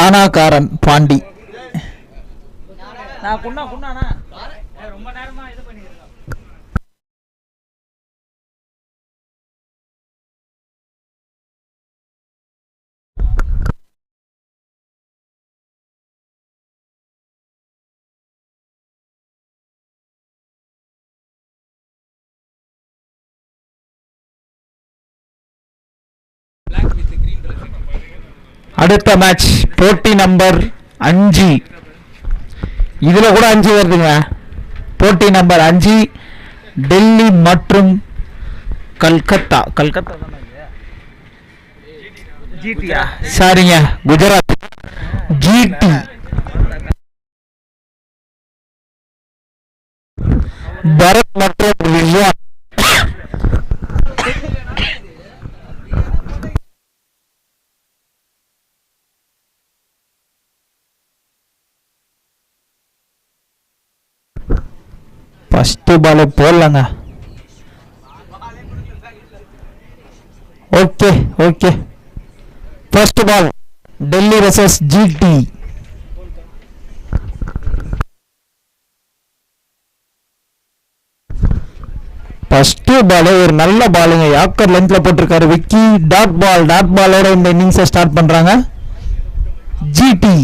தானாக்காரன் பாண்டி. அடுத்த மேட்ச் போட்டி நம்பர் 5. இதுல கூட 5 வருதுங்க. போட்டி நம்பர் 5 டெல்லி மற்றும் கல்கத்தா. சாரிங்க, குஜராத். ஜிடி பரத் மற்றும் ரிஸ்வான். ஃபர்ஸ்ட் பால் போடலாங்க. Okay first ball Delhi versus GT. First ball ஒரு நல்ல பாலுங்க. யாக்கர் லென்த்ல போட்டிருக்காரு விக்கி. டாட் பாலோட இந்த இன்னிங்ஸை ஸ்டார்ட் பண்றாங்க ஜிடி.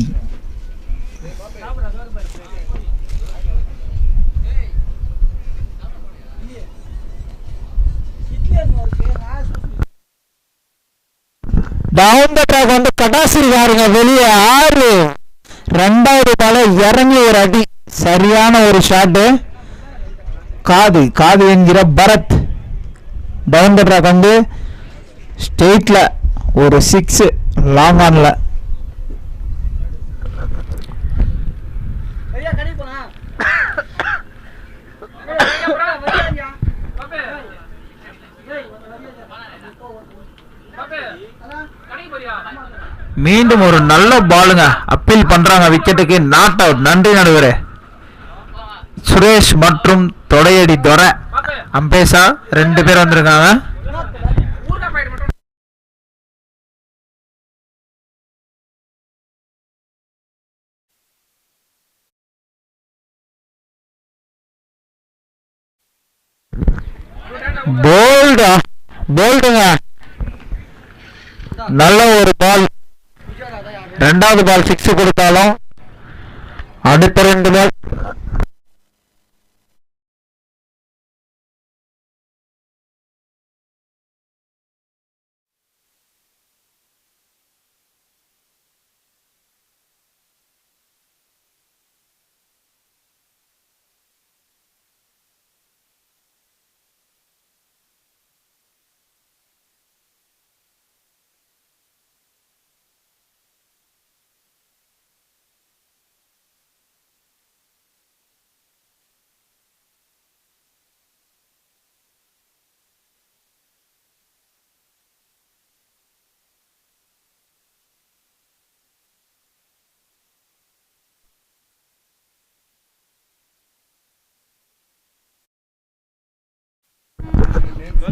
டவுன் த ட்ராக் வந்து கடாசிருக்காருங்க வெளியே 6. 2வது பால இறங்கி ஒரு அடி, சரியான ஒரு ஷாட்டு. காது என்கிற பரத் டவுன் த ட்ராக் வந்து ஸ்ட்ரெயிட்ல ஒரு 6 லாங் ஆன்ல. மீண்டும் ஒரு நல்ல பாலுங்க. அப்பீல் பண்றாங்க விக்கெட்டுக்கு. Not out. நன்றி நடுவரே. சுரேஷ் மற்றும் தொடையடி துரை அம்பேசா 2 பேர் வந்திருக்காங்க. போல்டுங்க. நல்ல ஒரு பால். 2வது பால் 6 கொடுத்தாலும் அடுத்த 2 பால்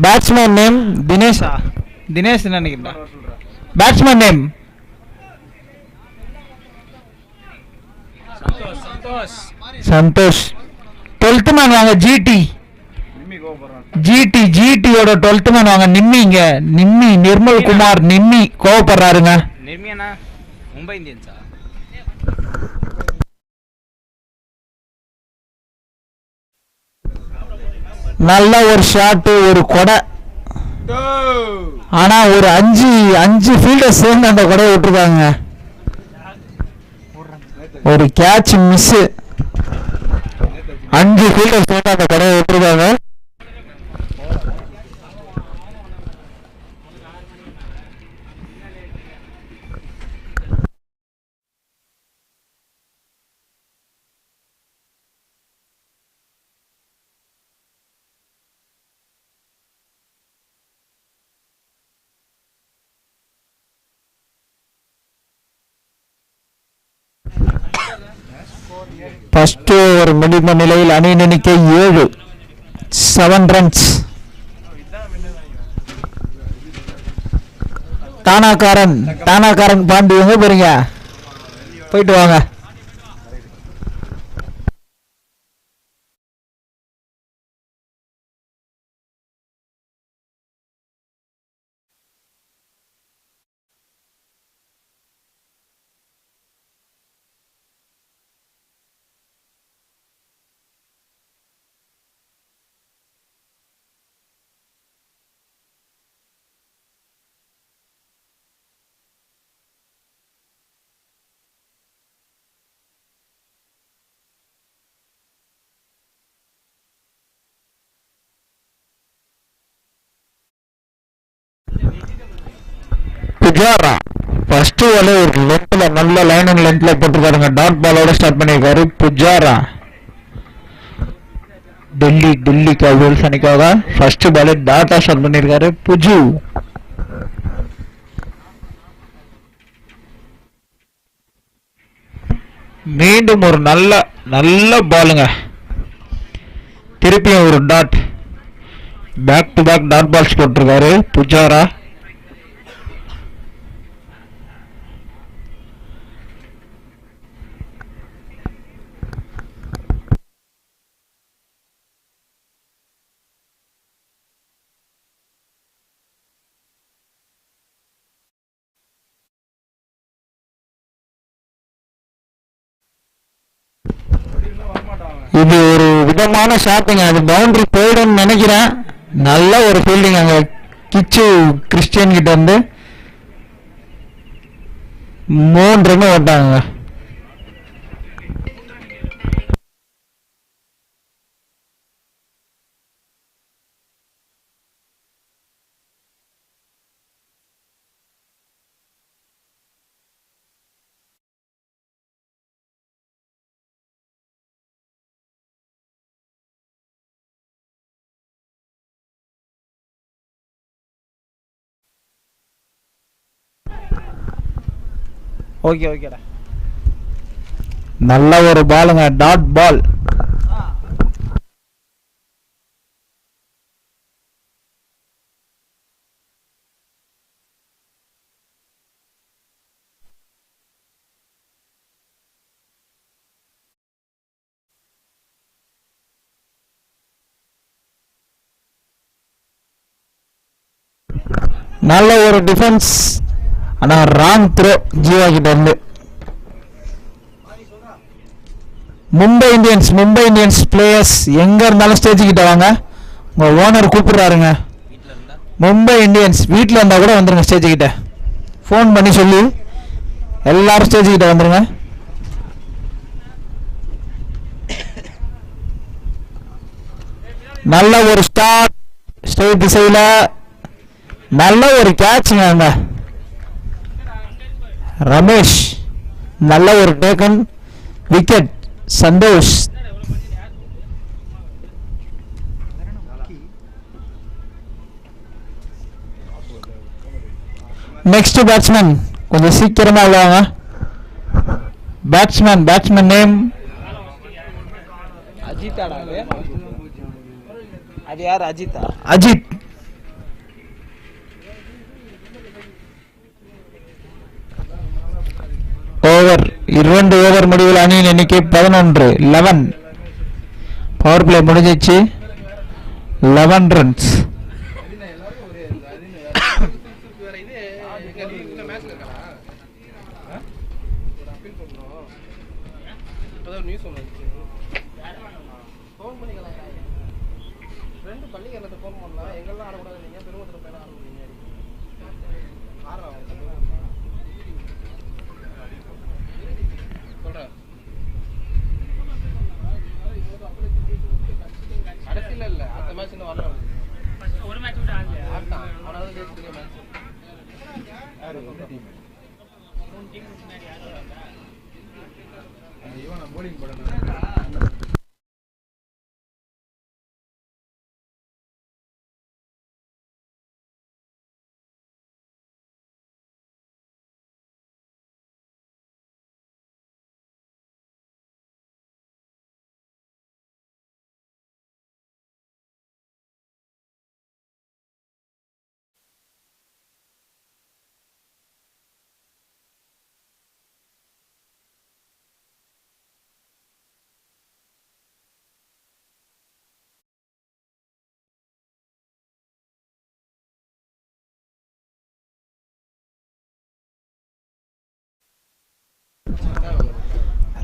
பேட்ஸ்மேன் நேம் தினேஷ் நினைக்கிறேன். Batsman name Santhosh. 12th man வாங்க ஜிடியோட 12th மேன் வாங்க நிம்மி நிர்மல் குமார் நிம்மி கோவப்படுறாருங்க. மும்பை இந்தியன்ஸா? நல்ல ஒரு ஷாட், ஒரு கொடை. ஆனா ஒரு 5 ஃபீல்டர் சேர்ந்து அந்த கொடையை விட்டுருக்காங்க. ஒரு கேட்ச் மிஸ். 5 ஃபீல்டர் சேர்ந்து அந்த கொடையை விட்டுருக்காங்க. ஃபர்ஸ்ட் ஓவர் முடிந்த நிலையில் அணி எண்ணிக்கை 7 ரன்ஸ். தானாக்காரன் பாண்டி எங்க போறீங்க? போயிட்டு வாங்க. புஜாரா ஃபர்ஸ்ட் பால் ஒரு லென்த்ல நல்ல லைன் அண்ட் லென்த்ல போட்டுருக்காருங்க. டாட் பாலோட ஸ்டார்ட் பண்ணியிருக்காரு புஜாரா. டெல்லி கேபிட்டல்ஸ் அணிக்காக ஃபர்ஸ்ட் பால் டாட்டா ஸ்டார்ட் பண்ணியிருக்காரு புஜு. மீண்டும் ஒரு நல்ல பாலுங்க. திருப்பியும் ஒரு dot. Back to back dot balls போட்டிருக்காரு புஜாரா. இது ஒரு விதமான ஷாட்டுங்க. அது பவுண்டரி போயிடும் நினைக்கிறேன். நல்ல ஒரு ஃபீல்டிங் அங்க கிச்சு கிறிஸ்டியன் கிட்ட வந்து 3 ரன் ஓட்டாங்க. ஓகேடா. நல்ல ஒரு பாலுங்க. Dot ball. நல்ல ஒரு டிஃபென்ஸ். ஆனா ராங் த்ரோ ஜீவா கிட்ட இருந்து. மும்பை இந்தியன்ஸ் பிளேயர்ஸ் எங்க இருந்தாலும் ஸ்டேஜ் கிட்ட வாங்க. உங்க ஓனர் கூப்பிடுறாருங்க. மும்பை இந்தியன்ஸ் வீட்டில் இருந்தா கூட வந்துருங்க ஸ்டேஜ் கிட்ட. ஃபோன் பண்ணி சொல்லி எல்லாரும் ஸ்டேஜ் கிட்ட வந்துருங்க. நல்ல ஒரு ஸ்டார்ட். ஸ்ட்ரெயிட் திசையில நல்ல ஒரு கேட்ச்ங்க. ரமேஷ் நல்ல ஒரு taken wicket. Santhosh next batsman கொஞ்சம் சீக்கிரமா விளையாங்க. Batsman name Ajith. Over 2 over முடிவில் அணியின் எண்ணிக்கை 11 பவர் பிளே முடிஞ்சிச்சு. 11 ரன்ஸ்.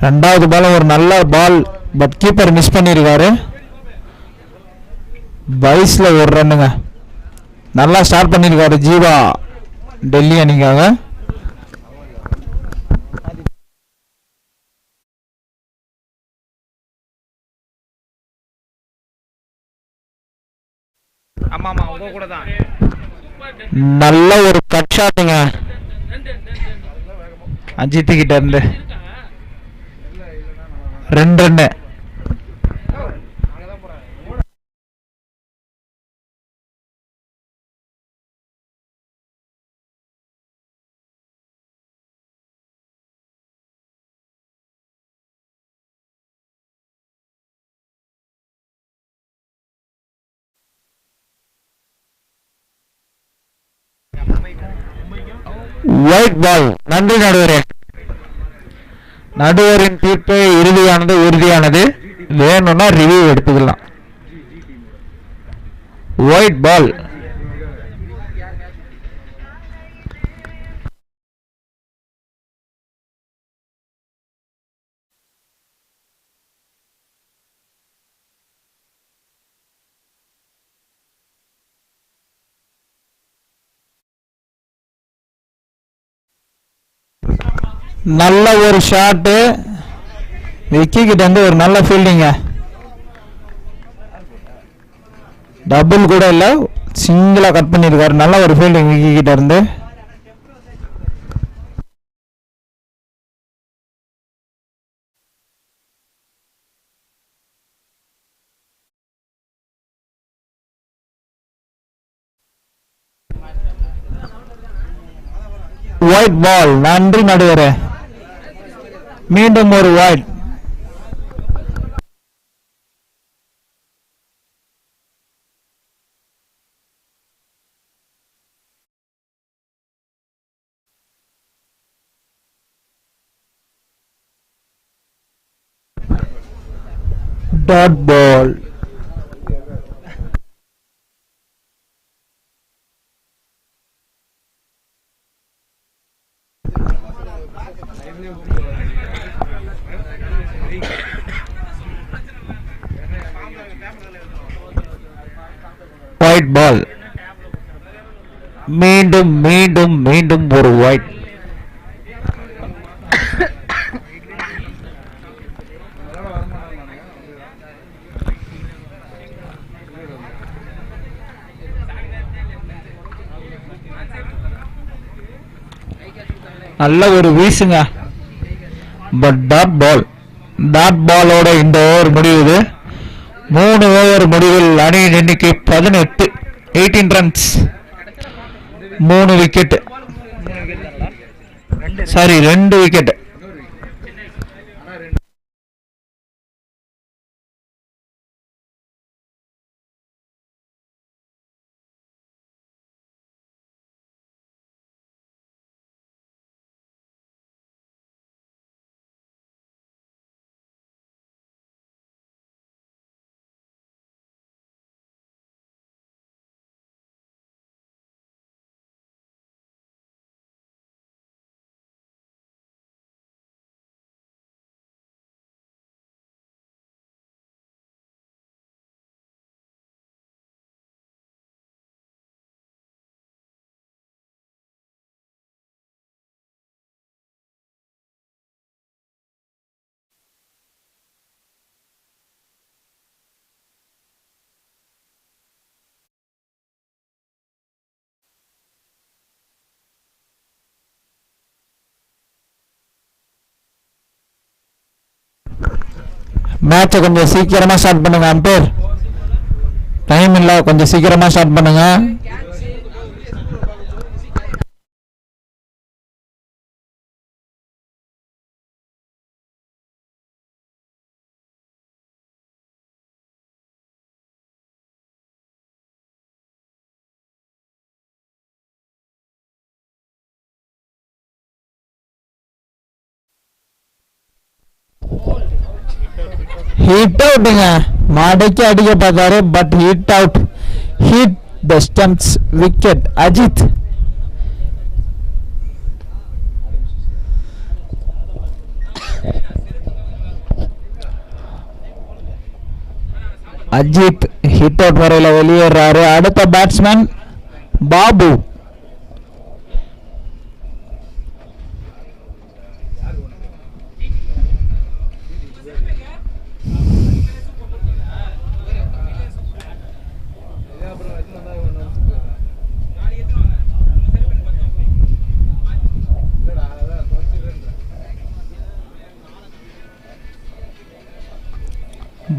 ரெண்டாவது பால் ஒரு நல்ல பால், பட் கீப்பர் மிஸ் பண்ணியிருக்காரு. பைஸ்ல ஒரு ரன்னுங்க. நல்லா ஸ்டார்ட் பண்ணியிருக்காரு ஜீவா டெல்லி அணிக்காக. நல்ல ஒரு கட் ஷாட்டுங்க அஜித் கிட்ட இருந்து. 2 ரன்னு. White ball. நன்றி நடுவரே. நடுவரின் தீர்ப்பு இறுதியானது, உறுதியானது. வேணும்னா ரிவ்யூ எடுத்துக்கலாம். White ball. நல்ல ஒரு ஷாட்டு விக்கி கிட்ட இருந்து, ஒரு நல்ல ஃபீல்டிங்க. டபுள் கூட இல்ல, சிங்கிளா கட் பண்ணிருக்காரு. நல்ல ஒரு ஃபீல்டிங் விக்கி கிட்ட இருந்து. Wide ball. நன்றி நடுவரே. மீண்டும் ஒரு wide. Dot ball. Wide ball. மீண்டும் மீண்டும் மீண்டும் ஒரு ஒயிட். நல்ல ஒரு வீசுங்க, பட் டாட் பால். டாட் பாலோட இந்த ஓவர் முடிவுது. 3 ஓவர் முடிவில் அணியின் எண்ணிக்கை 18 ரன்ஸ், 3 விக்கெட், சாரி 2 விக்கெட். மேட்சை கொஞ்சம் சீக்கிரமா ஸ்டார்ட் பண்ணுங்க அம்பேர். டைம் இல்ல, கொஞ்சம் சீக்கிரமா ஸ்டார்ட் பண்ணுங்க. ஹிட் அவுட்டுங்க, மடக்கி அடிக்க பார்த்தாரு, but hit out. Hit the stumps, wicket. Ajith Ajith hit out வரையில வெளியேறாரு. அடுத்த பேட்ஸ்மேன் பாபு.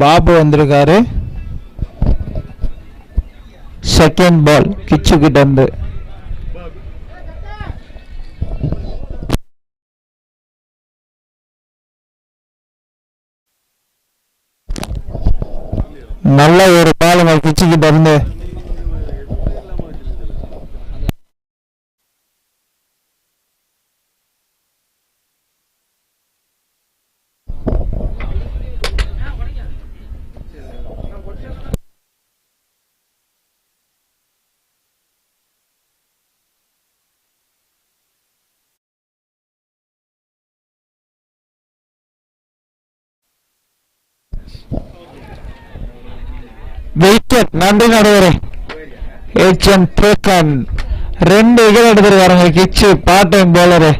பாபு வந்திருக்காரு. செகண்ட் பால் கிச்சு கிட்ட இருந்து. நல்ல ஒரு பால் கிச்சு கிட்ட இருந்து. விக்கெட். நன்றி நடுவரே. HN பிரேக்கன் 2 விக்கெட் எடுத்துருக்காருங்க. Kichu part time bowler.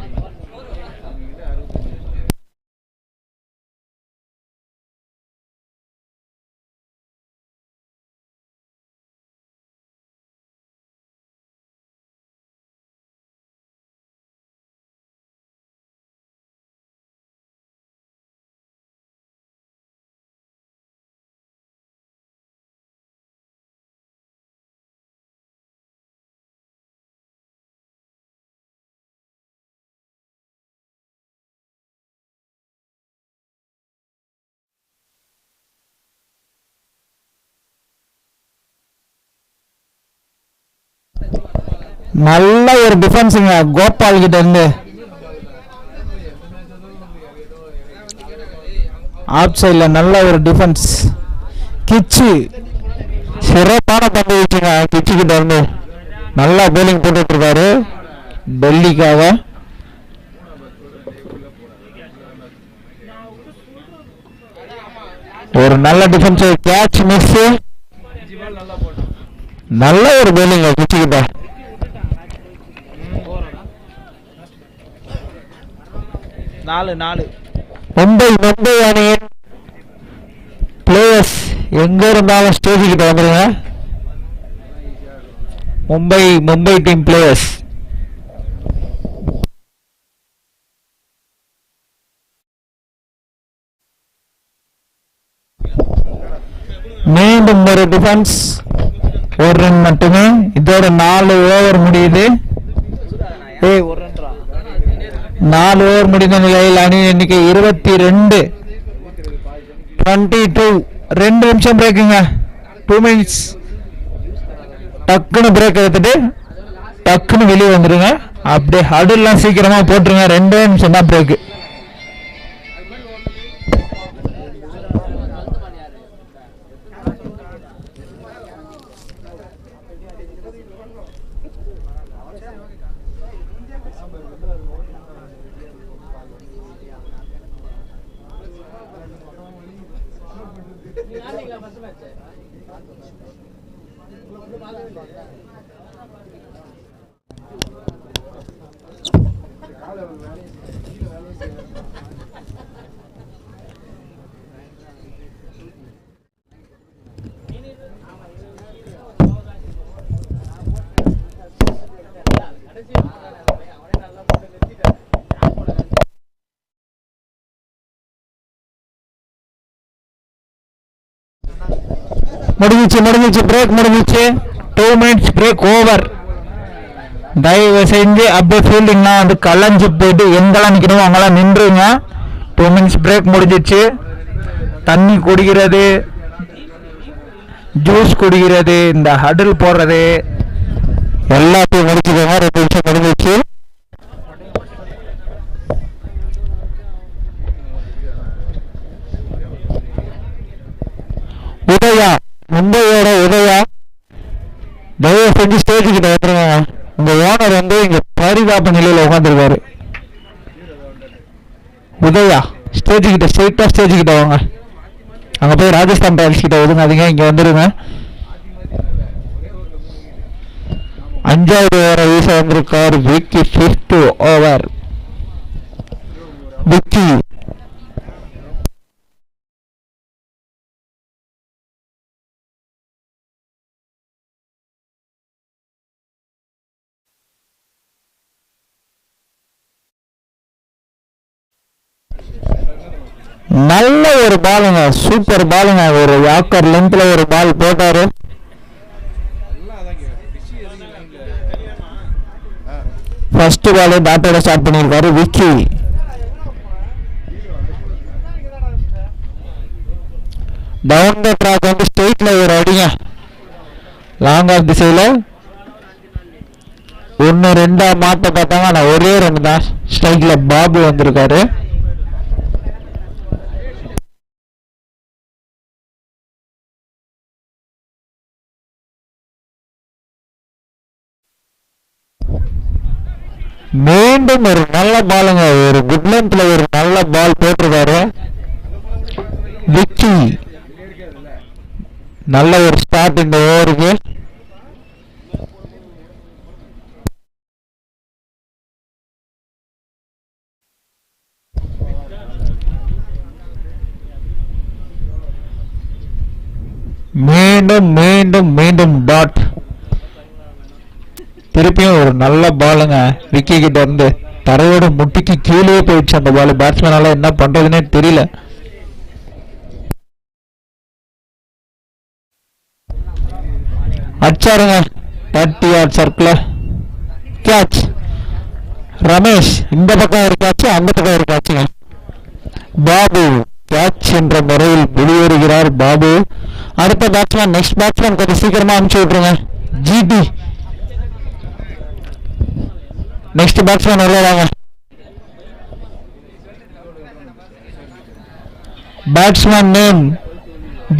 நல்ல ஒரு டிஃபென்ஸுங்க கோபால் கிட்ட இருந்து. ஆஃப் சைட்ல நல்ல ஒரு டிஃபென்ஸ். கிச்சு சிறப்பான பந்து வீச்சுங்க. கிச்சு கிட்ட இருந்து நல்லா போலிங் போட்டுட்டு இருக்காரு டெல்லிக்காக. ஒரு நல்ல டிஃபென்ஸ். Catch miss. நல்ல ஒரு போலிங் கிச்சு கிட்ட. மும்பை அணியின் பிளேயர்ஸ் எங்க இருந்தாலும் ஸ்டேஜ் கிட்ட வந்துருங்க. Mumbai team players. மீண்டும் ஒரு டிஃபென்ஸ். ஒரு ரன் மட்டுமே. இதோட 4 ஓவர் முடியுது. 4 ஓவர் முடிந்த நிலையில் அணி எண்ணிக்கை 22. 2 நிமிஷம் பிரேக்குங்க. 2 மினிட்ஸ். டக்குன்னு பிரேக் எடுத்துட்டு டக்குன்னு வெளியே வந்துருங்க. அப்படியே ஹடெல்லாம் சீக்கிரமா போட்டுருங்க. 2 நிமிஷம் தான் பிரேக்கு. முடிஞ்சிச்சு பிரேக் முடிஞ்சிச்சு. 2 மினிட்ஸ் பிரேக் ஓவர். தயவு செஞ்சு அப்படியே ஃபீல்டிங்லாம் வந்து கலைஞ்சு போயிட்டு எங்கெல்லாம் நிற்கணுமோ அங்கெல்லாம் நின்றுங்க. 2 மினிட்ஸ் பிரேக் முடிஞ்சிச்சு. தண்ணி குடிக்கிறது, ஜூஸ் குடிக்கிறது, இந்த ஹடில் போடுறது எல்லாத்தையும் முடிச்சுக்கோங்க. 2 நிமிஷம் முடிஞ்சிச்சு. உதயா, மும்பையோட உதயா, தயவு செஞ்சு ஸ்டேஜ் கிட்ட வந்துருங்க. உங்க ஓனர் வந்து இங்க பாதுகாப்பு நிலையில உட்காந்துருக்காரு. உதயா ஸ்டேஜ் கிட்ட, ஸ்ட்ரெயிட்டா ஸ்டேஜ் கிட்ட வாங்க. அங்கே போய் ராஜஸ்தான் ராயல்ஸ் கிட்ட ஒதுங்காதீங்க, இங்கே வந்துடுங்க. 5வது ஓவரை வீச வந்திருக்கார் விக்கி. 5th over Vicky. நல்ல ஒரு பாலுங்க, சூப்பர் பாலுங்க. ஒரு யாக்கர் லென்த்ல ஒரு பால் போட்டாரு. ஃபர்ஸ்ட் பால் பேட்டோட ஸ்டார்ட் பண்ணியிருக்காரு விக்கி. டவுன் த ட்ராக் வந்து ஸ்ட்ரெயிட்ல ஒரு அடிங்க, லாங் ஆஃப் திசையில 1-2 மாட்ட பார்த்தாங்க. ஆனால் ஒரே 2 தான். ஸ்ட்ரைக்ல பாபு வந்திருக்காரு. மீண்டும் ஒரு நல்ல பாலுங்க, ஒரு குட் லென்த்ல ஒரு நல்ல பால் போட்டிருக்காரு விக்கி. நல்ல ஒரு ஸ்டார்ட் இந்த ஓவருக்கு. மீண்டும் மீண்டும் மீண்டும் டாட். திருப்பியும் ஒரு நல்ல பாலுங்க விக்கி கிட்ட இருந்து. தரையோட முட்டிக்கு கீழே போயிடுச்சு அந்த பால். பேட்ஸ்மேனால என்ன பண்றதுன்னே தெரியல. அச்சாருங்க 30 yard சர்க்கிள் கேட்ச். ரமேஷ் இந்த பக்கம் ஒரு கேட்ச், அந்த பக்கம் ஒரு கேட்சுங்க. பாபு கேட்ச் என்ற முறையில் வெளியேறுகிறார் பாபு. அடுத்த பேட்ஸ்மேன், நெக்ஸ்ட் பேட்ஸ்மேன் கொஞ்சம் சீக்கிரமா அனுப்பிச்சு விட்டுருங்க. ஜிடி நெக்ஸ்ட் பேட்ஸ்மேன் உள்ளதாங்க. பேட்ஸ்மேன் நேம்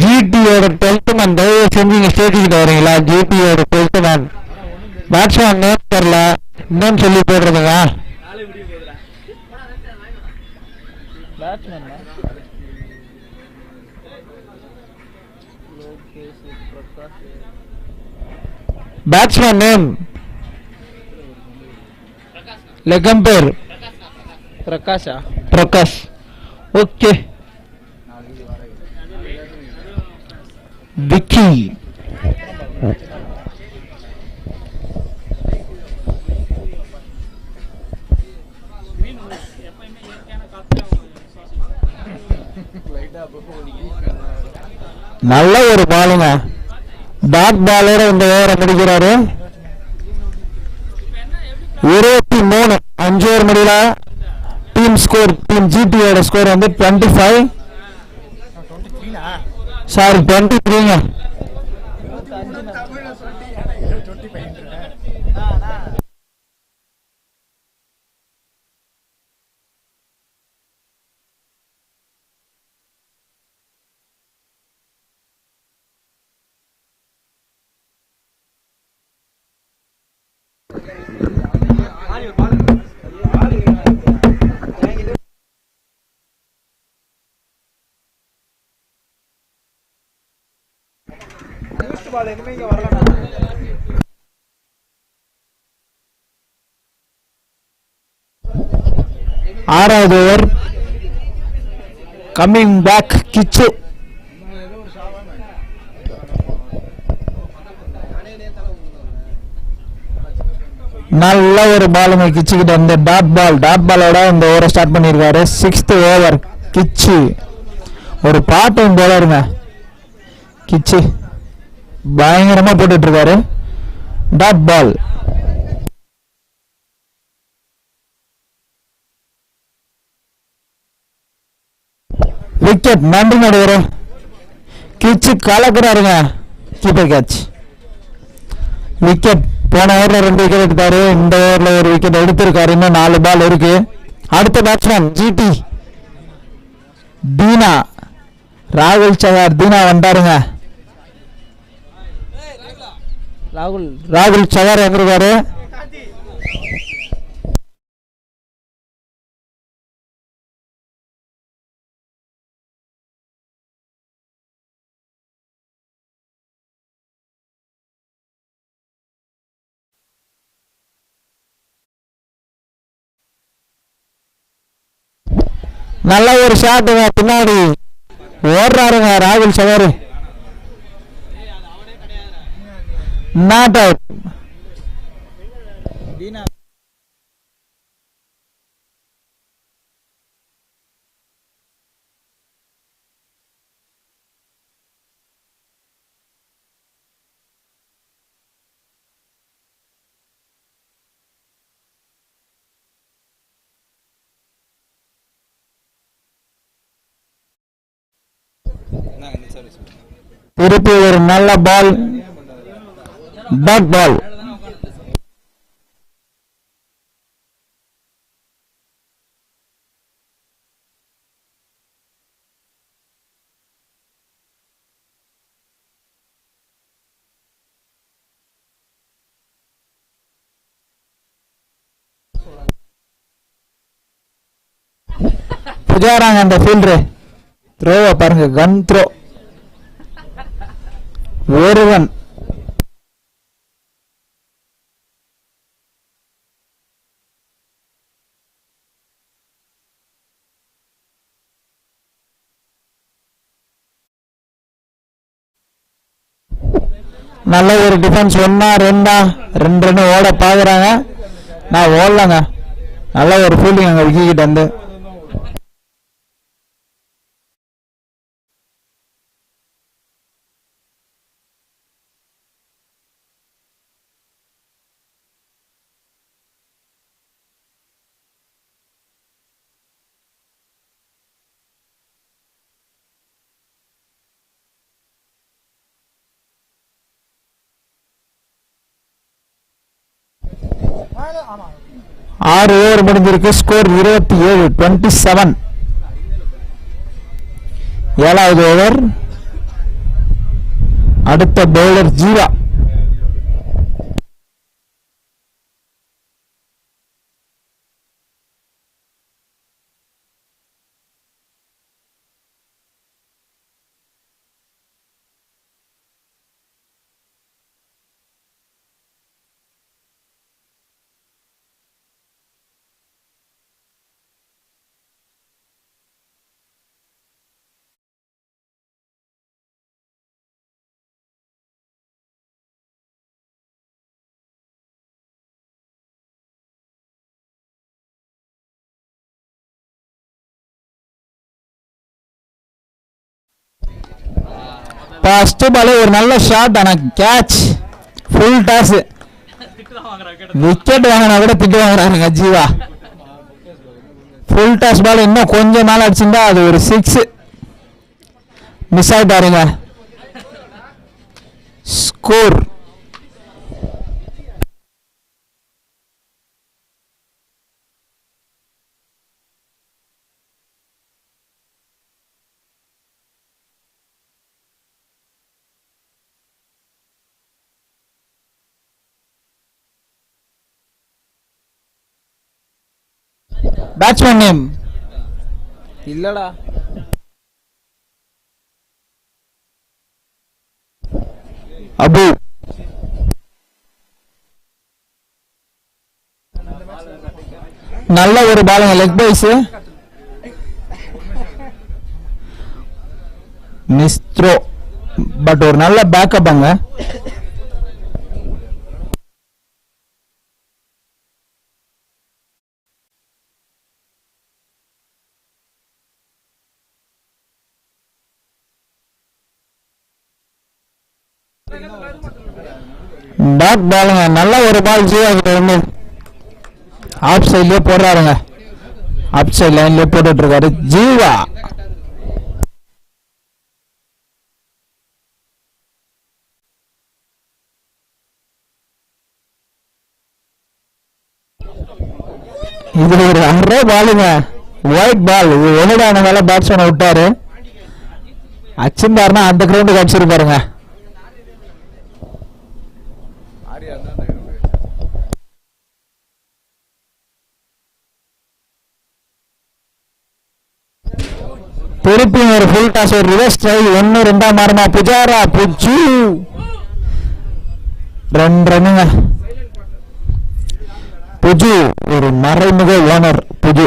ஜிடியோட 12th மேன். தயவு செஞ்சு இங்க ஸ்டேட்டிக்கிட்ட வரீங்களா? ஜிடியோட 12th மேன். பேட்ஸ்மேன் நேம் தெரியல, இன்னும் சொல்லி போடுறதுங்க. பேட்ஸ்மேன் நேம் லெகம் பேர் பிரகாஷ். ஓகே விக்கி. நல்ல ஒரு பாலுங்க, டாட் பாலோட இந்த ஓவரை முடிக்கிறாரு. 23 5 ஓவர் முடியல. டீம் ஸ்கோர், டீம் ஜிடியோட ஸ்கோர் வந்து 25, சாரி 23ங்க. ஆறாவது ஓவர் கம்மிங் பேக் கிச்சு. நல்ல ஒரு பாலுங்க கிச்சுக்கிட்ட இந்த டாட் பாலோட இந்த ஓவரை ஸ்டார்ட் பண்ணியிருக்காரு. 6th ஓவர் கிச்சு. ஒரு பாட்டும் போலருங்க கிச்சு, பயங்கரமா போட்டுட்டு இருக்காரு. Dot ball. விக்கெட். நன்றி நடுவர். கிச்சு கலக்குறாருங்க. Keeper catch. விக்கெட். போன ஓவர்ல 2 விக்கெட் எடுத்தாரு, இந்த ஓவர்ல ஒரு விக்கெட் எடுத்திருக்காரு. இன்னும் 4 பால் இருக்கு. அடுத்த பேட்ஸ்மேன் ஜிடி தீனா. ராகுல் சவார் தீனா வந்தாருங்க. ராகுல் சவார் வந்திருக்காரு. நல்ல ஒரு ஷாட்டுங்க, பின்னாடி ஓடுறாருங்க ராகுல் சவாரி. Not out. திருப்பி ஒரு நல்ல பால், டாட் பால். புஜாராங்க அந்த ஃபீல்டரு. த்ரோவை பாருங்க, கன் த்ரோ. ஒருவன் நல்ல ஒரு டிஃபென்ஸ். ஒன்னா ரெண்டா, ரெண்டு ரன் ஓட பாக்குறாங்க. நான் ஓடலாங்க. நல்ல ஒரு ஃபீல்டிங் அங்க விக்கிக்கிட்ட வந்து. ஆறு ஓவர் முடிஞ்சிருக்கு. ஸ்கோர் 27, 27. ஏழாவது ஓவர். அடுத்த பவுலர் ஜீவா. ஃபர்ஸ்ட் பால் ஒரு நல்ல ஷாட், ஆனா கேட்ச். Full toss. விக்கெட் வாங்கினா கூட திட்டு வாங்குறாருங்க ஜீவா. ஃபுல் டாஸ் பால் இன்னும் கொஞ்சம் மேல அடிச்சிருந்தா அது ஒரு 6. மிஸ் ஆயிட்டாருங்க. ஸ்கோர் பேட்ஸ்மேன் நேம் இல்லடா. அபு. நல்ல ஒரு பாலுங்க, லெக் பைஸ். மிஸ்த்ரோ, பட் ஒரு நல்ல பேக்கப் அங்க. டாட் பாலுங்க, நல்ல ஒரு பால் ஜீவா கிட்ட வந்து. ஆப் சைட்லயே போடுறாருங்க. ஆப் சைட் லைன்லயே போட்டுட்டு இருக்காரு ஜீவா. இது ஒரு அரை பாலுங்க, ஒயிட் பால். ஒன்னுடான மேல பேட்ஸ்மேனை விட்டாரு. அச்சிருந்தாருன்னா அந்த கிரவுண்டுக்கு அடிச்சிருப்பாருங்க. திருப்பி ஒரு ஃபுல் டாஸ், ஒரு ரிவர்ஸ் ட்ரை. 1 2 மாறுமா. புஜாரா, புஜு 2 ரன்னுங்க. புஜு ஒரு மறைமுக ஓனர். புஜு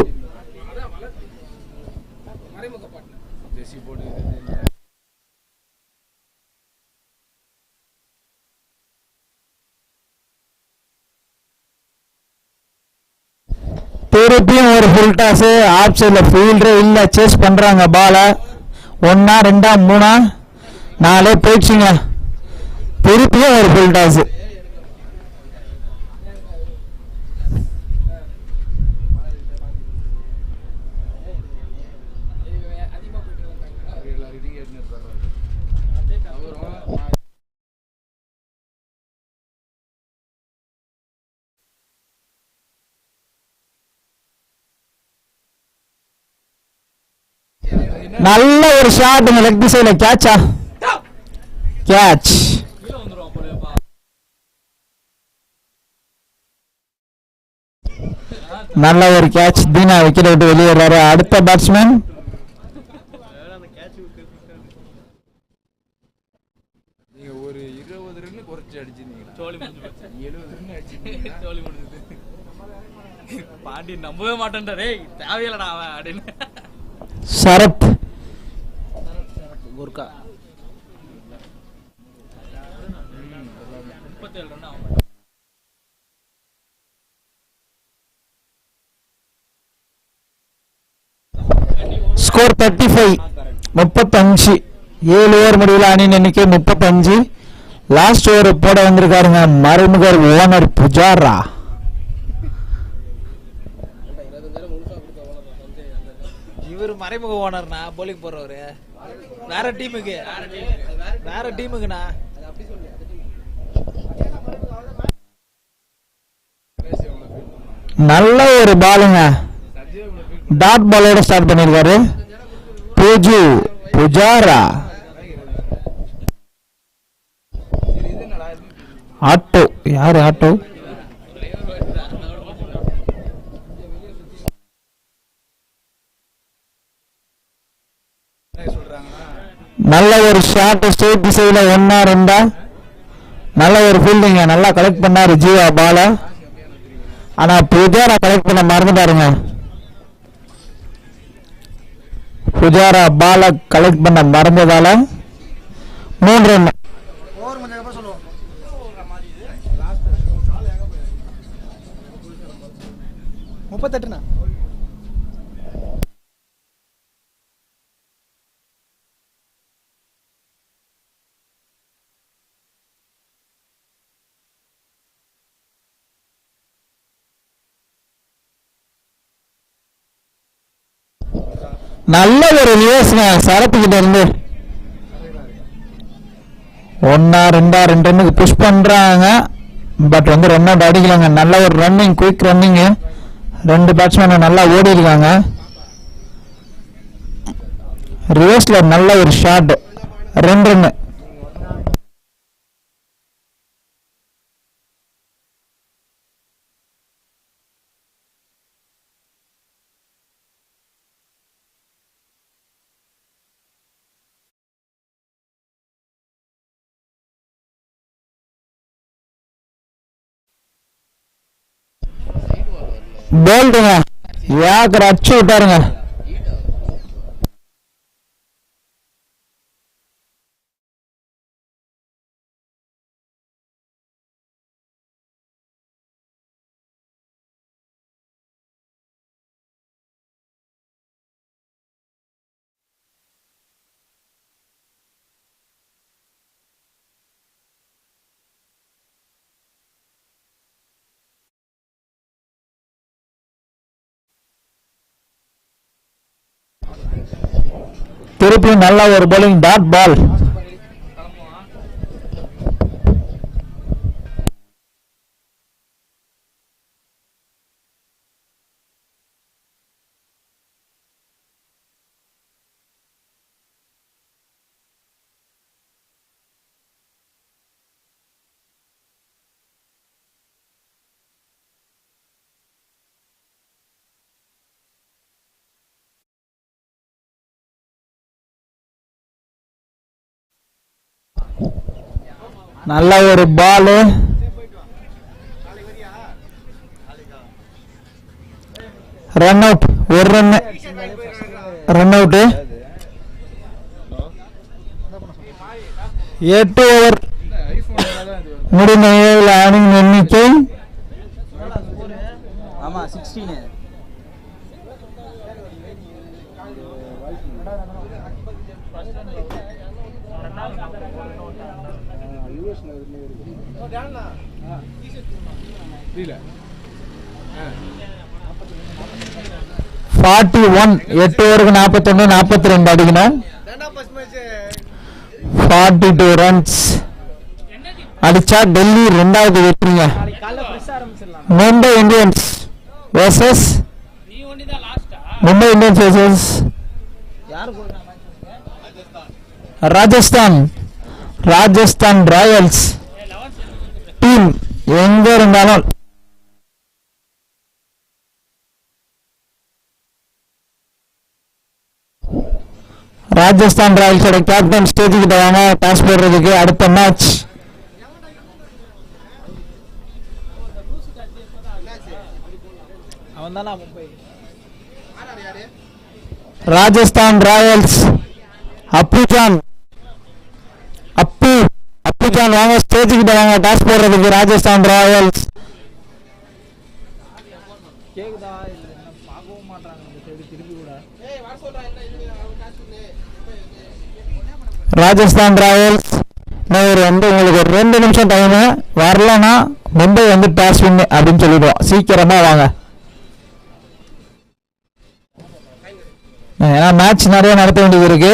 திருப்பியும் ஒரு ஃபுல் டாஸ். ஆஃப் சைடில் ஃபீல்டரே இல்லை, சேஸ் பண்ணுறாங்க பாலை. 1 2 3 4 போயிடுச்சுங்க. திருப்பியும் ஒரு ஃபுல் டாஸ். நல்ல ஒரு ஷாட்டுங்க, லெக் திசையில. கேட்சா? கேட்ச். நல்ல ஒரு கேட்ச். தீனா விக்கெட் விட்டு வெளியேறாரு. அடுத்த பேட்ஸ்மேன் ஒரு 20 ரன் குறைச்சு அடிச்சிருந்தீங்க. பாண்டி நம்பவே மாட்டேன்டா, தேவையில்லடா அவன் அப்படின்னு. சரத் குர்கா 37 ரன் ஆகும். ஸ்கோர் 35. 35. 7 ஓவர் முடிவில் அணியின் எண்ணிக்கை 35. லாஸ்ட் ஓவர் போட வந்திருக்காருங்க மறைமுக ஓனர் புஜாரா. இவர் மறைமுக ஓனர்னா, போலிங் போடுறவரு வேற டீமுக்குண்ணா. நல்ல ஒரு பாலுங்க. டாட் பாலோட ஸ்டார்ட் பண்ணிருக்காரு புஜாரா. ஆட்டோ யாரு? ஆட்டோ நல்ல ஒரு ஷாட். ஸ்டேட் திசையில 1 2. நல்ல ஒரு ஃபீல்டிங்க. நல்லா கலெக்ட் பண்ணாரு ஜீவா பால. ஆனா புஜாரா கலெக்ட் பண்ண மறந்துட்டாருங்க. புஜாரா பால கலெக்ட் பண்ண மறந்ததால 3 ரன். நல்ல ஒரு ரிவர்ஸ்ங்க சரத்துக்கிட்ட இருந்து. 1 2 2 ரன்னுக்கு புஷ் பண்றாங்க. பட் ரன் அவுட் அடிக்கலாங்க. நல்ல ஒரு ரன்னிங், குயிக் ரன்னிங். 2 பேட்ஸ்மேன் நல்லா ஓடி இருக்காங்க. ரிவர்ஸ்ல நல்ல ஒரு ஷாட். 2 ரன். போல்டுங்க ஏக்கர் அடிச்சு விட்டாருங்க. திருப்பி நல்ல ஒரு bowling. Dot ball. நல்ல ஒரு ball. Run out. 1 run. Run out. 8 over முடிந்த அணியின் எண்ணிக்கை ஃபார்ட்டி ஒன் 8 ஓவருக்கு 41 42 அடிக்கணும். 42 ரன்ஸ் அடிச்சா டெல்லி 2வது வெற்றிங்க. Mumbai Indians versus Mumbai Indians versus Rajasthan Royals team எங்க இருந்தாலும் ராஜஸ்தான் ராயல்ஸோட கேப்டன் ஸ்டேஜ் கிட்ட வாங்க டாஸ் போடுறதுக்கு. அடுத்த மேட்ச் ராஜஸ்தான் ராயல்ஸ் அப்புஜான் வாங்க ஸ்டேஜ் கிட்ட வாங்க டாஸ் போடுறதுக்கு. ராஜஸ்தான் ராயல்ஸ் ராஜஸ்தான் ராயல்ஸ் வந்து உங்களுக்கு ஒரு 2 நிமிஷம் டைம் வரலன்னா மும்பை வந்து டாஸ் வின் அப்படின்னு சொல்லிடுவோம். சீக்கிரமா வாங்க, ஏன்னா மேட்ச் நிறைய நடத்த வேண்டியது இருக்கு.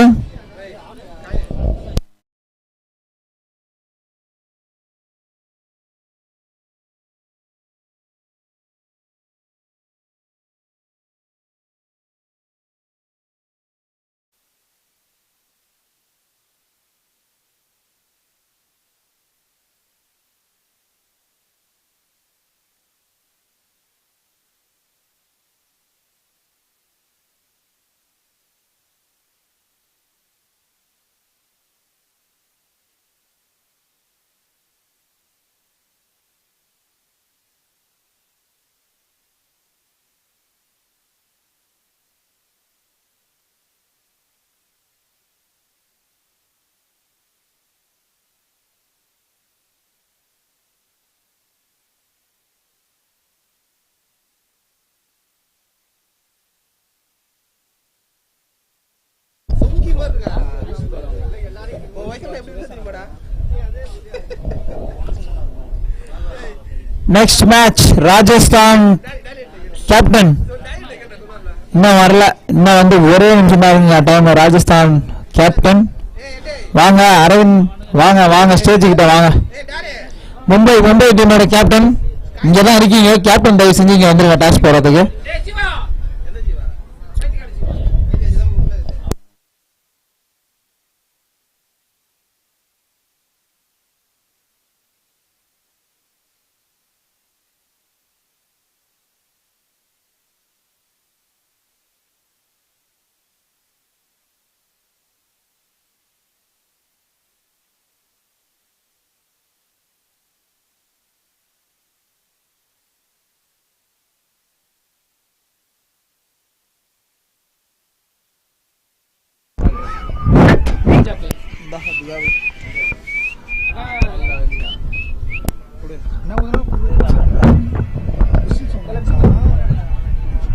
நெக்ஸ்ட் மேட்ச் ராஜஸ்தான் கேப்டன் இன்னும் வரல, இன்னும் வந்து ஒரே நிமிஷம் தான் டைம். ராஜஸ்தான் கேப்டன் வாங்க, அரவிந்த் வாங்க வாங்க ஸ்டேஜ் கிட்ட வாங்க. மும்பை டீமோட கேப்டன் இங்க தான் இருக்கீங்க. கேப்டன் தயவு செஞ்சு இங்க வந்துருங்க டாஸ் போடுறதுக்கு.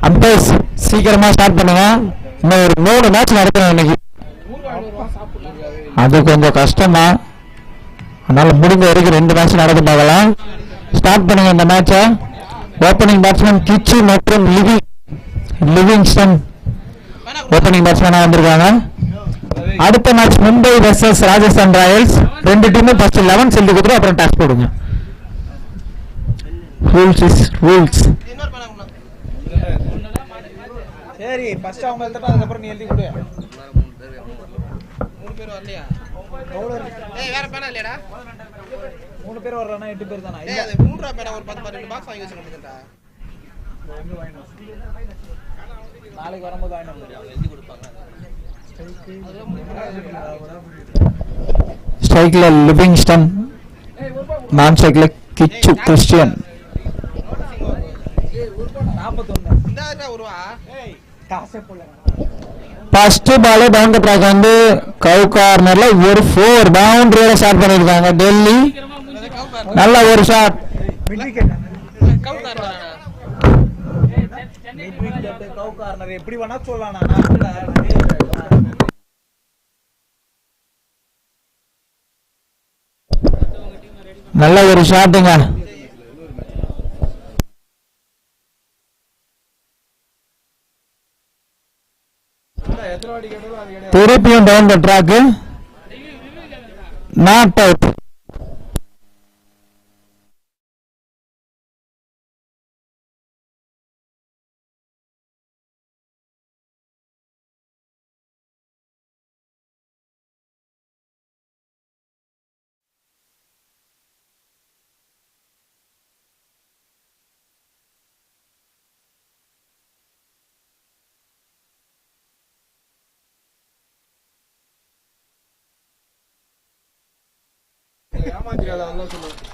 அம்பையர்ஸ் சீக்கிரமா ஸ்டார்ட் பண்ணுங்க. இன்னும் ஒரு 3 மேட்ச் நடக்கணும் இன்னைக்கு. அது கொஞ்சம் கஷ்டமா, அதனால முடிஞ்ச வரைக்கும் 2 மேட்ச் நடக்க பார்க்கலாம். ஸ்டார்ட் பண்ணுங்க இந்த மேட்சை. ஓப்பனிங் பேட்ஸ்மேன் கிச்சி மற்றும் லிவிங்ஸ்டன் ஓப்பனிங் பேட்ஸ்மேனா வந்திருக்காங்க. அடுத்த match Mumbai versus Rajasthan Royals. 2 டீமும் ஃபர்ஸ்ட் 11 செல்லு கொடுத்து அப்புறம் டாஸ் போடுங்க. ரூல்ஸ். சரி ஃபர்ஸ்ட் அவங்க எழுதிட்டு அதுக்கு அப்புறம் நீ எழுதி கொடு. 3 பேர் வரலையா? ஏய் வேற பேனா இல்லையாடா? 3 பேர் வரலனா 8 பேர் தானா? இல்ல அது 3 பேனா ஒரு 10 பாக்ஸ் வாங்கி வச்சிருக்க முடியும்டா. எங்க வாங்கணும்? நாளைக்கு வரும்போது வாங்கணும். எழுதி கொடுப்பாங்க. ஸ்ட்ரைக்ல லிவிங்ஸ்டன், நான் ஸ்ட்ரைக்ல கிச்சு கிறிஸ்டியன். 41 இந்தாடா ஒருவா. ஏய் காசே போல. First ball down the track வந்து கவ் கார்னர்ல ஒரு 4 பவுண்டரியோட ஷாட் பண்ணிருக்காங்க டெல்லி. நல்ல ஒரு shot. Mid wicket cow corner. Mid wicket cow corner எப்படி வேணா சொல்லலாம். நல்ல ஒரு ஷாட்டுங்க. திருப்பியும் down the track, not out.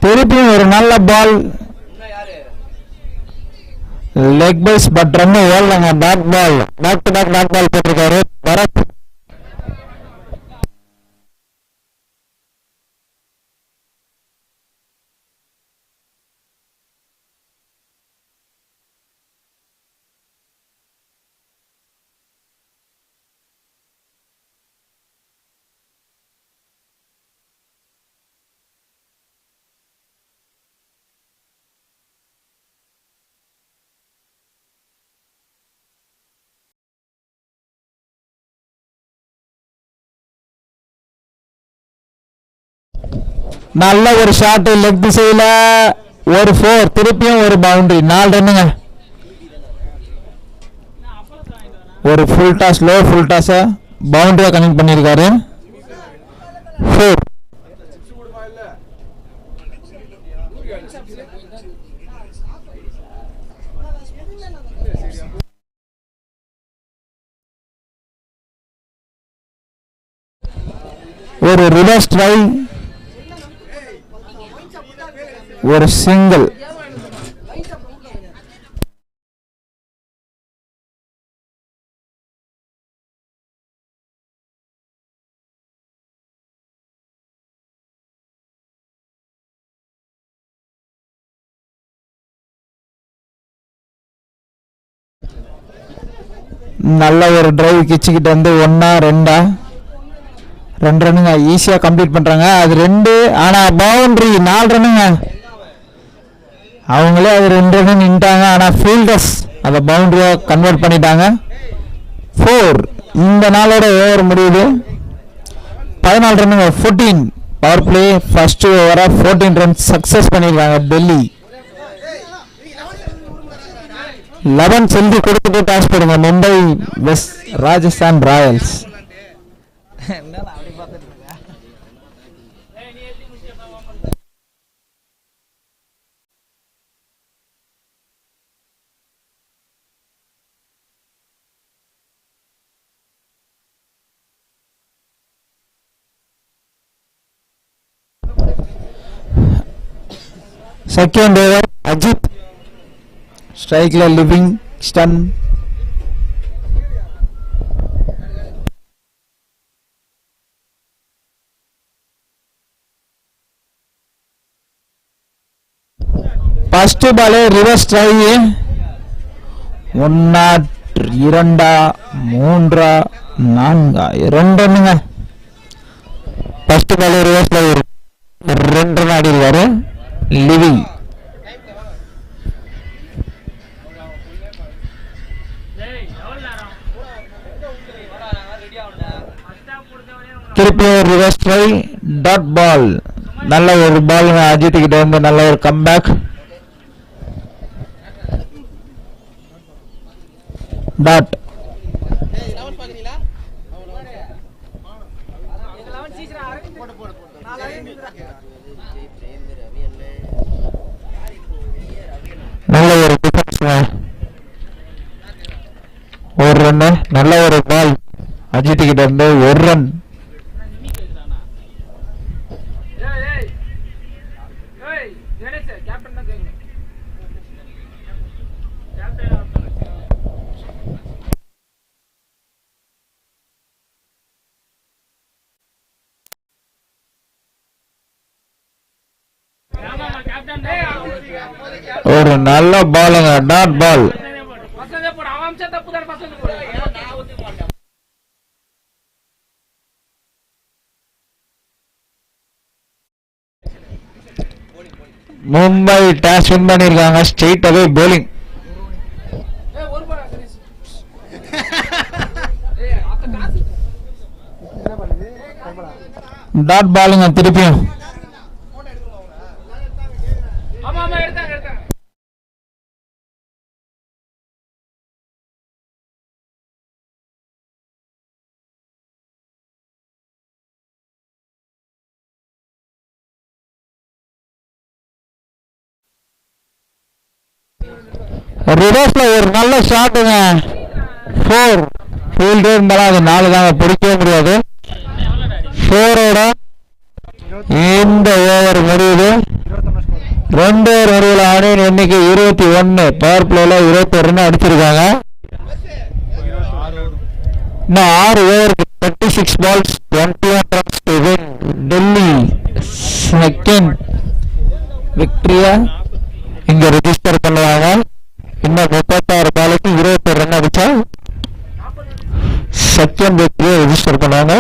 திருப்பியும் ஒரு நல்ல பால், லெக் பைஸ், பட் ரொம்ப ஓடலங்க. Dot ball, back to back dot ball போட்டிருக்காரு பரத். நல்ல ஒரு ஷாட் லெக் திசையில, ஒரு 4. திருப்பியும் ஒரு பவுண்டரி, 4 ரன்னுங்க. ஒரு full toss, low full toss பவுண்டரியா கனெக்ட் பண்ணியிருக்காரு. 4. ஒரு ரிவர்ஸ் ட்ரை, ஒரு சிங்கிள். நல்ல ஒரு டிரைவ் கிச்சிக்கிட்டு வந்து 1 2 2 ரன்னுங்க. ஈஸியா கம்ப்ளீட் பண்றாங்க. அது 2, ஆனா பவுண்டரி 4 ரன்னுங்க. அவங்களே அது 2 ரன் நின்ட்டாங்க. ஆனா ஃபீல்டர்ஸ் அதை பவுண்டரியா கன்வெர்ட் பண்ணிட்டாங்க. 4. இந்த நாளோட ஓவர் முடியுது. 14 ரன்னுங்க. 14 பவர் பிளே ஃபர்ஸ்ட் ஓவரா 14 ரன்ஸ் சக்சஸ் பண்ணிருக்காங்க டெல்லி. 11 செல்வி கொடுத்துட்டு டாஸ் போடுங்க Mumbai west Rajasthan Royals. Second over Ajith, ஸ்ட்ரைக்ல Livingstone. First ball reverse try. 1 2 3 4 2 ரன்னுங்க. ஃபர்ஸ்ட் பால் ரிவர்ஸ்ல 2 ரன் ஆடி இருக்காரு லிவிங். திருப்பி ஒரு ரிவர்ஸ் ட்ரை, டாட் பால். நல்ல ஒரு பால் அஜித் கிட்ட வந்து நல்ல ஒரு கம்பேக். டாட். நல்ல ஒரு டிஃபென்ஸ், ஒரு ரன். நல்ல ஒரு பால் அஜித் கிட்ட இருந்து 1 ரன். ஒரு நல்ல பாலுங்க, dot ball. Mumbai toss win பண்ணிருக்காங்க. Straight away bowling. டாட் பாலுங்க திருப்பியும். ரிவர்ஸ்ல ஒரு நல்ல ஷாட்டுங்க. 4 ஃபீல்டு இருந்தாலும் அது 4 தாங்க, பிடிக்கவே முடியாது. 4ஓட இந்த ஓவர் முடியுது. 2 ஓவர் முடிவில் அணியின் எண்ணிக்கை 21. பவர் பிளேல 21 ரன் அடிச்சிருக்காங்க. இன்னும் 6 ஓவருக்கு 36 balls 21 runs to win. Delhi second விக்டரியா இங்க ரெஜிஸ்டர் பண்ணுவாங்க. இன்னும் 36 பாலுக்கு 21 ரன் அடிச்சா செகண்ட் விக்டரியை ரெஜிஸ்டர் பண்ணுவாங்க.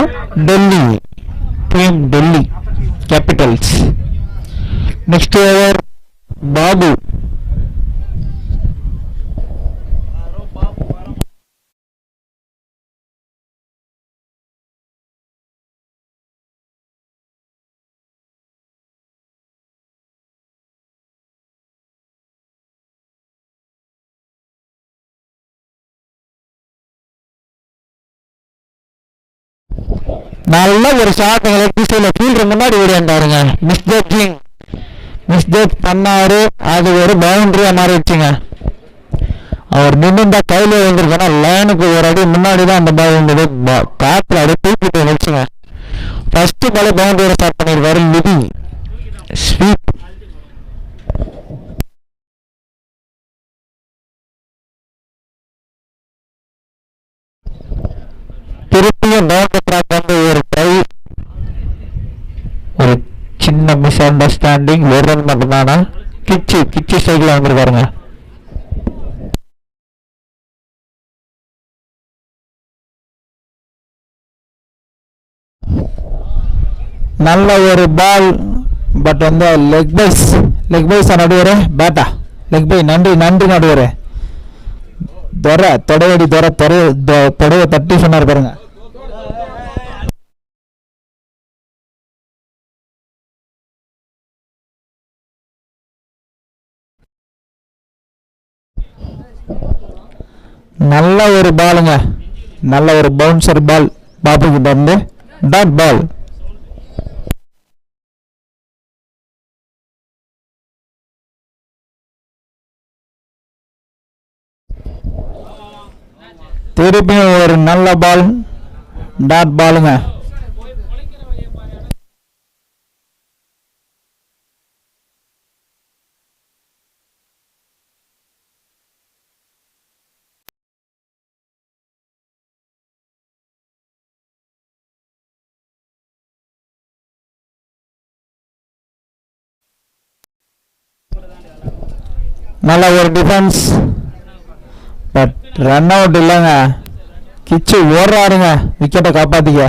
Delhi team Delhi Capitals. Next over Babu. நல்ல ஒரு ஷாட் ஃபீல்டர் முன்னாடி ஓடியாண்டாருங்க. மிஸ்டேக் பண்ணாரு. அது ஒரு பவுண்டரியா மாறிடுச்சுங்க. அவர் நின்று கையில வந்திருக்கா லைனுக்கு ஒரு அடி முன்னாடி தான் அந்த பால் இருந்தது. காத்துல அப்படியே தூக்கிட்டு வந்துச்சுங்க. ஃபர்ஸ்ட் பால் பவுண்டரியோட ஸ்டார்ட் பண்ணிருக்காரு லிபி. ஸ்வீப். திருப்பியும் பவுண்டரி ட்ராக் வந்து ஒரு ட்ரை. ஒரு சின்ன மிஸ் அண்டர்ஸ்டாண்டிங். ஒரு ரன் மட்டும்தானா. கிச்சி சைக்கிள் வந்திருக்காருங்க. நல்ல ஒரு பால். பட் வந்து leg wise நடுவரே batta leg by. நன்றி நடுவரே. தொடையடி தொடைய தட்டி சொன்னார் பாருங்க. நல்ல ஒரு பாலுங்க. நல்ல ஒரு பவுன்சர் பால் பாபு கிட்ட இருந்து. Dot ball. திருப்பியும் ஒரு நல்ல பால். டாட் பாலுங்க. நல்ல ஒரு டிஃபென்ஸ். பட் ரன் அவுட் இல்லைங்க. கிச்சு ஓடுறாருங்க விக்கெட்டை காப்பாத்திக்க.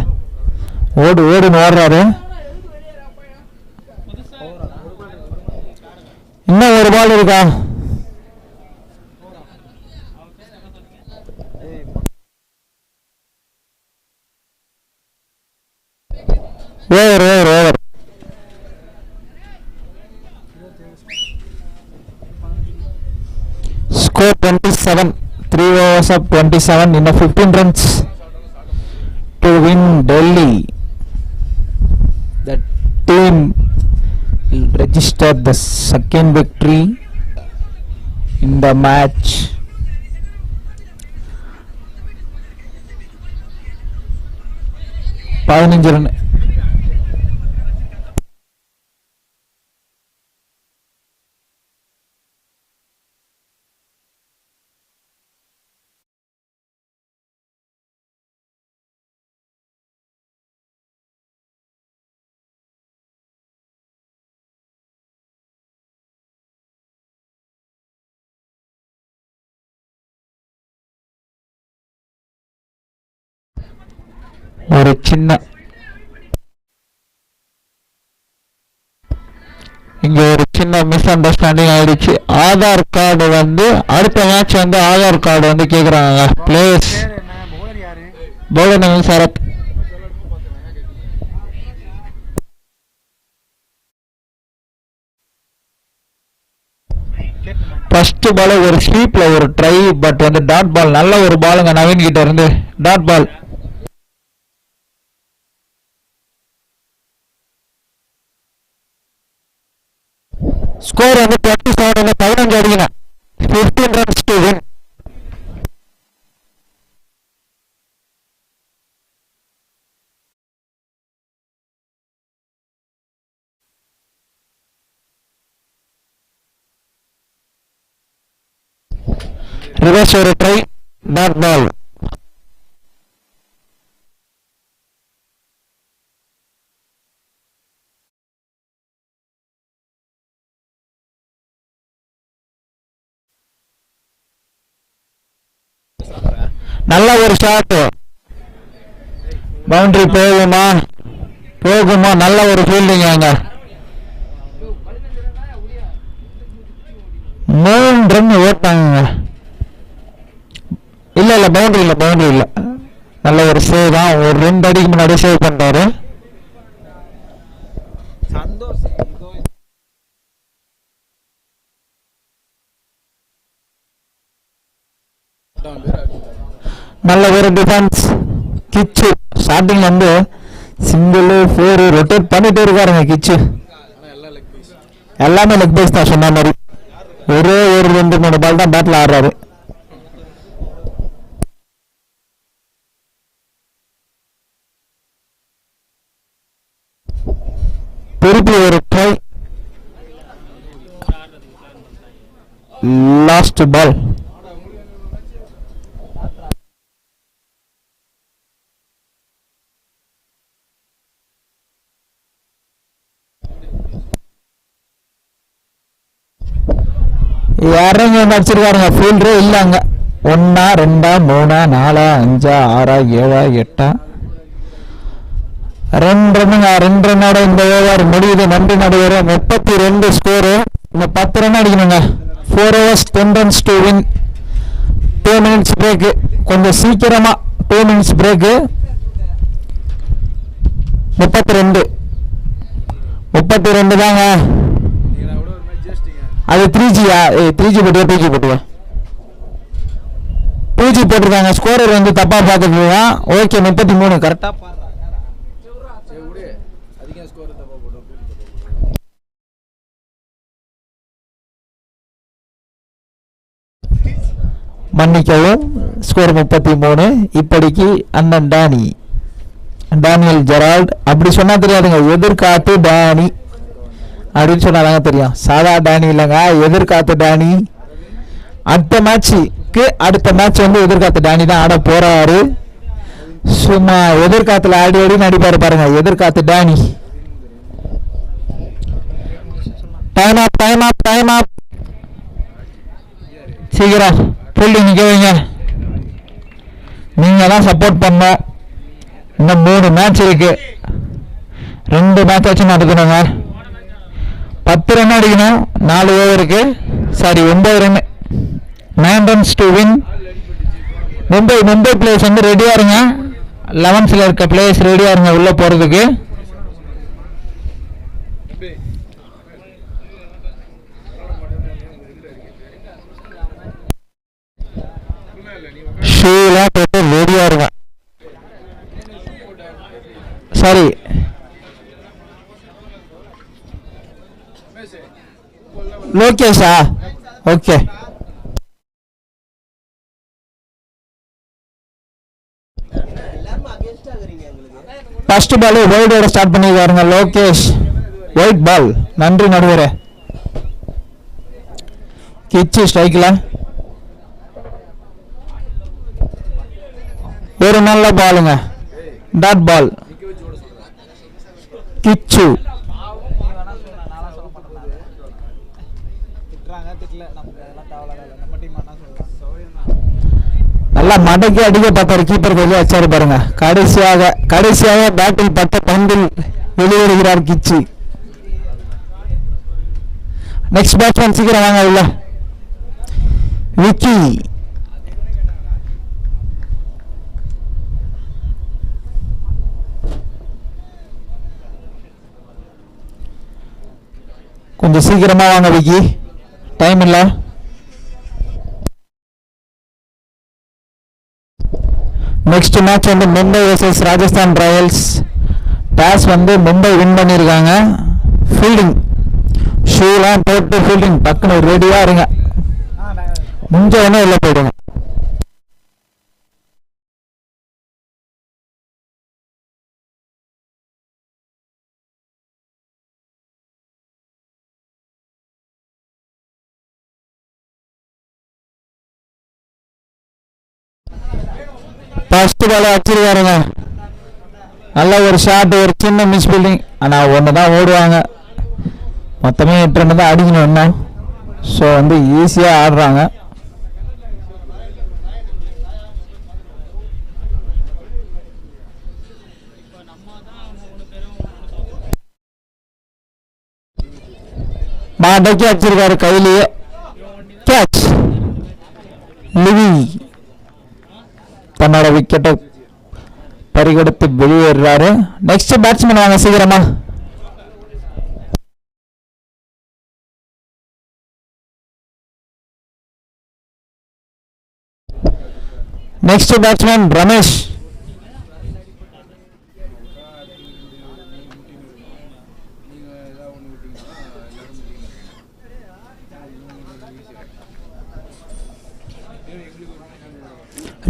ஓடுன்னு ஓடுறாரு. இன்னும் ஒரு பால் இருக்கா. Over. Score 27. 3 overs of 27 in a 15 runs to win Delhi. The team will register the second victory in the match. Run. ஒரு சின்ன இங்க ஒரு சின்ன மிஸ் அண்டர்ஸ்டாண்டிங் ஆயிடுச்சு. ஆதார் கார்டு வந்து அடுத்த மேட்ச் வந்து ஆதார் கார்டு வந்து கேட்குறாங்க. Players bowler name Sarath. First ball ஒரு ஸ்வீப்ல ஒரு ட்ரை, பட் வந்து டாட் பால். நல்ல ஒரு பாலுங்க நவீன் கிட்ட இருந்து, டாட் பால். ஸ்கோர் வந்து 27 15 அடிக்கணும். 15 runs to win. ரிவர்ஸ் ஒரு ட்ரை, டாட் பால். நல்ல ஒரு ஷாட், பவுண்டரி போகுமா போகுமா, நல்ல ஒரு ஃபீல்டிங். அங்க 3 ரன் ஓட்டாங்க. இல்ல பவுண்டரி இல்ல. நல்ல ஒரு சேவ் தான், ஒரு 2 அடிக்கு முன்னாடி சேவ் பண்றாரு. நல்ல ஒரு டிஃபென்ஸ். கிச்சு ஸ்டார்டிங்ல வந்து சிங்கிள் 4 ரொட்டேட் பண்ணிட்டே இருக்காருங்க கிச்சு. எல்லாமே லெக் பைஸ் தான் சொன்ன மாதிரி. ஒரே ஒரு 2-3 பால் தான் பேட்ல ஆடுறாரு. திருப்பி ஒரு ட்ரை, லாஸ்ட் பால். இறங்க வச்சிருக்காருங்க, ஃபீல்டரே இல்லைங்க. 1 2 3 4 5 6 7 8 2 ரன்னுங்க. 2 ரன்னோட இந்த ஓவர் முடியுது. நன்றி நடுவர். 32 ஸ்கோரு. இந்த 10 ரன் அடிக்கணுங்க. 4 overs 10 runs to win. 2 minutes break. கொஞ்சம் சீக்கிரமா 2 minutes பிரேக். 32 தாங்க. அது 3Gயா? 3G போட்டுவா 2G போட்டுவா 2G போட்டிருக்காங்க. ஸ்கோரர் வந்து தப்பா பார்த்துக்கலாம். ஓகே 33 கரெக்டா மன்னிக்கவும். ஸ்கோர் 33. இப்படிக்கு அண்ணன் டேனியல் ஜெரால்ட். அப்படி சொன்னா தெரியாதுங்க, எதிர்காத்து டேனி அப்படின்னு சொன்னாதாங்க தெரியும். சாதா டேனி இல்லைங்க, எதிர்காத்து டேனி. அடுத்த மேட்ச் வந்து எதிர்காத்து டேனி தான் ஆட போறாரு. சும்மா எதிர்காத்துல ஆடி நடிப்பாரு பாருங்க, எதிர்காத்து டேனி. Time off. சீக்கிரம் ஃபீல்டிங் நிக்க வைங்க. நீங்க தான் சப்போர்ட் பண்ண. இன்னும் 3 மேட்ச் இருக்கு. 2 மேட்ச் ஆச்சு நடக்கணுங்க. 10 ரன் அடிக்கணும். 4 ஓவருக்கு. Sorry 9 run. 9 runs to win. Mumbai players வந்து ரெடியா இருங்க. 11th இருக்க பிளேயர்ஸ் ரெடியா இருங்க உள்ள போறதுக்கு. ஷூலாம் போட்டு ரெடியா இருங்க. சாரி லோகேஷா? ஓகே. ஃபர்ஸ்ட் பால் வைடோட ஸ்டார்ட் பண்ணிருக்காருங்க லோகேஷ். Wide ball. நன்றி நடுவரே. கிச்சு ஸ்ட்ரைக்ல. ஒரு நல்ல பாலுங்க, டாட் பால். கிச்சு நல்லா மடக்கி அடிக்க பார்த்தாரு. கீப்பர் வெளியே வச்சாரு பாருங்க. கடைசியாக பேட்டில் பட்ட பந்தில் வெளியேறுகிறார் கிச்சி. நெக்ஸ்ட் பேட்ஸ்மேன் சீக்கிரம் வாங்க உள்ள. விக்கி. கொஞ்சம் சீக்கிரமா வாங்க விக்கி, டைம் இல்லை. நெக்ஸ்ட் மேட்ச் வந்து Mumbai versus Rajasthan Royals. Toss வந்து மும்பை வின் பண்ணியிருக்காங்க. ஃபீல்டிங் ஷூலாம் போட்டு ஃபீல்டிங் டக்குன்னு ரெடியாக இருங்க, முடிஞ்ச உடனே உள்ள போயிடுங்க. ஃபர்ஸ்ட் பால் அடிச்சிருக்காருங்க. நல்ல ஒரு ஷாட், ஒரு சின்ன மிஸ் ஃபீல்டிங். ஆனால் ஒன்று தான் ஓடுவாங்க, மொத்தமே 8 ரன் தான் அடிக்கணும் என்ன. ஸோ வந்து ஈஸியாக ஆடுறாங்க. மாடக்கி அடிச்சிருக்காரு கையிலேயே. கேட்ச். லிவி தன்னோட விக்கெட்டை பறிகொடுத்து வெளியேறாரு. நெக்ஸ்ட் பேட்ஸ்மேன் வாங்க சீக்கிரமா. Next batsman Ramesh.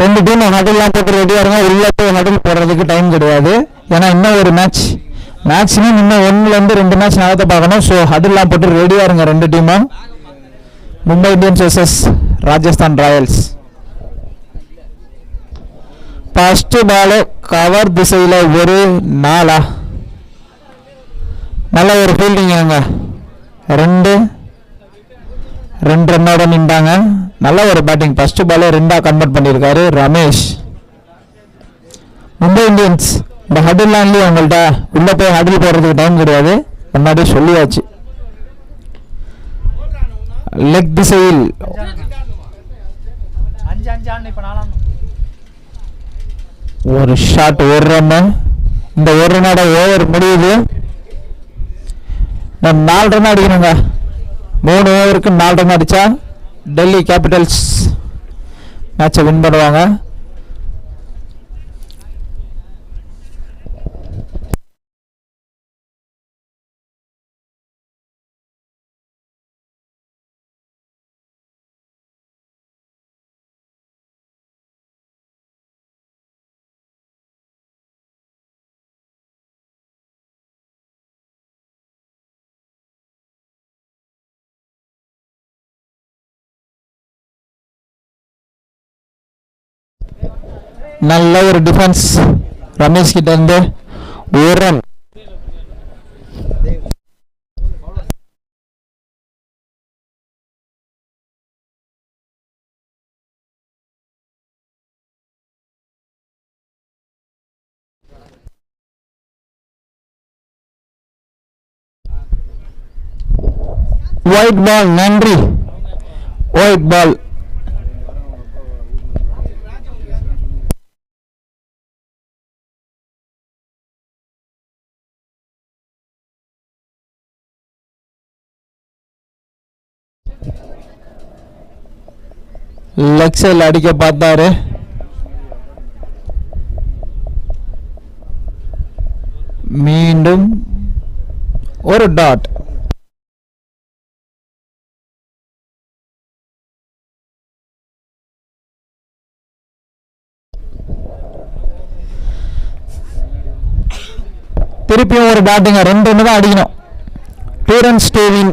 ரெண்டு டீம் ஹடில்லாம் போட்டு ரெடியாக இருங்க. உள்ள போய் ஹடில் போடுறதுக்கு டைம் கிடையாது, ஏன்னா இன்னும் ஒரு மேட்ச், மேக்ஸிமம் இன்னும் 1லேருந்து 2 மேட்ச் நடத்த பார்க்கணும். ஸோ ஹடில்லாம் போட்டு ரெடியாக இருங்க ரெண்டு டீமும். Mumbai Indians versus Rajasthan Royals. First ball cover திசையில் ஒரு 4. நல்ல ஒரு ஃபீல்டிங். ரெண்டு ரன்னோட நின்றாங்க. நல்ல ஒரு பேட்டிங். ஃபர்ஸ்ட் பாலே 2 கன்வெர்ட் பண்ணியிருக்காரு ரமேஷ். மும்பை இந்தியன்ஸ் இந்த ஹடில்லாம் இல்லையா உங்கள்கிட்ட, உள்ளே போய் ஹடில் போடுறதுக்கு டைம் கிடையாது, முன்னாடி சொல்லியாச்சு. லெக் திசையில் ஒரு ஷாட், ஒரு ரன். இந்த ஒரு ரன்னோட ஓவர் முடியுது. 4 ரன் அடிக்கணுங்க. 3 ஓவருக்கு 4 ரன் அடிச்சா டெல்லி கேபிட்டல்ஸ் மேட்சை வின் பண்ணுவாங்க. நல்ல ஒரு டிஃபென்ஸ் ரமேஷ் கிட்ட இருந்து. ஒரு ரன். White ball. நன்றி. White ball. லெக் சைடில் அடிக்க பார்த்தாரு, மீண்டும் ஒரு டாட். திருப்பியும் ஒரு பேட்டிங்க. 2 ரன் தான் அடிக்கணும். 2 runs to win.